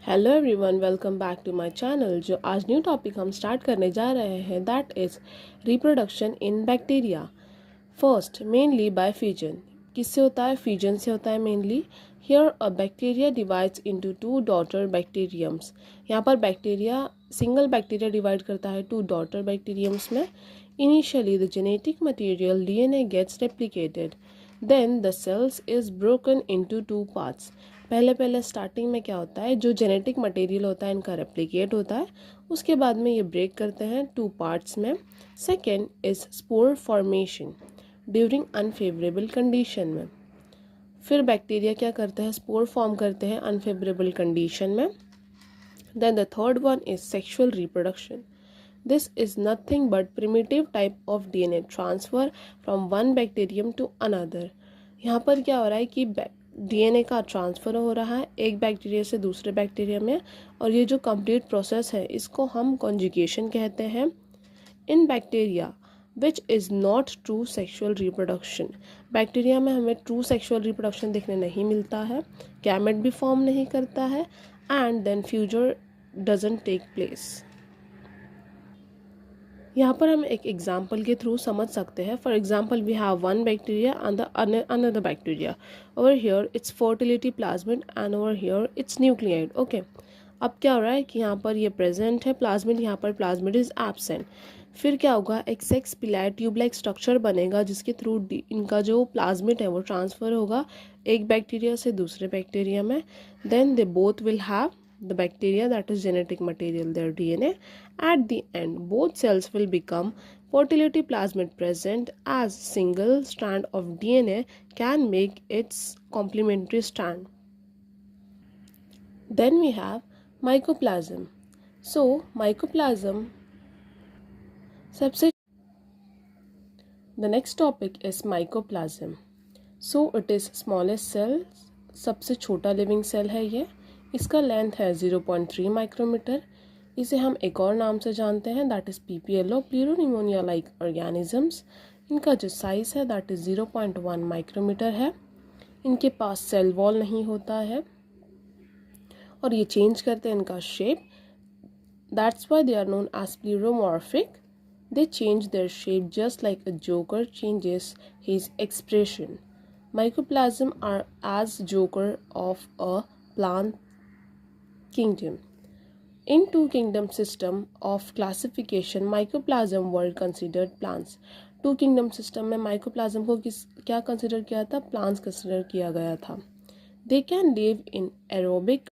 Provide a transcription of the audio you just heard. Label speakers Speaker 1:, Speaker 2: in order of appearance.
Speaker 1: Hello everyone, welcome back to my channel. जो आज new topic हम स्टार्ट करने जा रहे हैं that is reproduction in bacteria. First, mainly by fusion. किससे होता है? फ्यूजन से होता है mainly. Here a bacteria divides into two daughter bacteriums. यहाँ पर बैक्टीरिया सिंगल बैक्टीरिया डिवाइड करता है टू डॉटर बैक्टीरियम्स में। Initially the genetic material DNA gets replicated, then the cells is broken into two parts. पहले पहले starting में क्या होता है, जो जेनेटिक मटेरियल होता है इनका रेप्लिकेट होता है, उसके बाद में ये ब्रेक करते हैं टू पार्ट्स में। Second is spore formation during unfavourable condition में। फिर बैक्टीरिया क्या करते हैं? स्पोर फॉर्म करते हैं अनफेवरेबल कंडीशन में। Then the third one is sexual reproduction. This is nothing but primitive type of DNA transfer from one bacterium to another. यहाँ पर क्या हो रहा है कि डीएनए का ट्रांसफ़र हो रहा है एक बैक्टीरिया से दूसरे बैक्टीरिया में, और ये जो कंप्लीट प्रोसेस है इसको हम कॉन्जुगेशन कहते हैं। इन bacteria which is not true sexual reproduction. Bacteria में हमें ट्रू सेक्शुअल रिप्रोडक्शन देखने नहीं मिलता है, गैमेट भी फॉर्म नहीं करता है, and then fusion doesn't take place. यहाँ पर हम एक एग्जाम्पल के थ्रू समझ सकते हैं। For example, we have one bacteria and another bacteria. Over here it's fertility plasmid and over here it's nucleoid. Okay, अब क्या हो रहा है कि यहाँ पर ये प्रेजेंट है प्लाज्मिड, यहाँ पर प्लाज्मिड इज एब्सेंट। फिर क्या होगा? एक सेक्स पिलायर ट्यूब लाइक स्ट्रक्चर बनेगा जिसके थ्रू इनका जो प्लाज्मिड है वो ट्रांसफ़र होगा एक बैक्टीरिया से दूसरे बैक्टीरिया में। Then they both will have the bacteria, that is genetic material, their DNA. At the end, both cells will become fertility plasmid present as single strand of DNA can make its complementary strand. Then we have mycoplasm. So mycoplasm सबसे the next topic is mycoplasm. So it is smallest cell, सबसे छोटा living cell है ये। इसका length है 0.3 micrometer. इसे हम एक और नाम से जानते हैं that is PPLO, pleuropneumonia like organisms. इनका जो साइज़ है दैट इज़ 0.1 माइक्रोमीटर है। इनके पास सेल वॉल नहीं होता है और ये चेंज करते हैं इनका shape. That's why they are known as pleomorphic. They change their shape just like a joker changes his expression. Mycoplasm are as joker of a plant kingdom. In two kingdom system of classification, mycoplasm were considered plants. Two kingdom system में mycoplasm को क्या consider किया था? Plants consider किया गया था। They can live in aerobic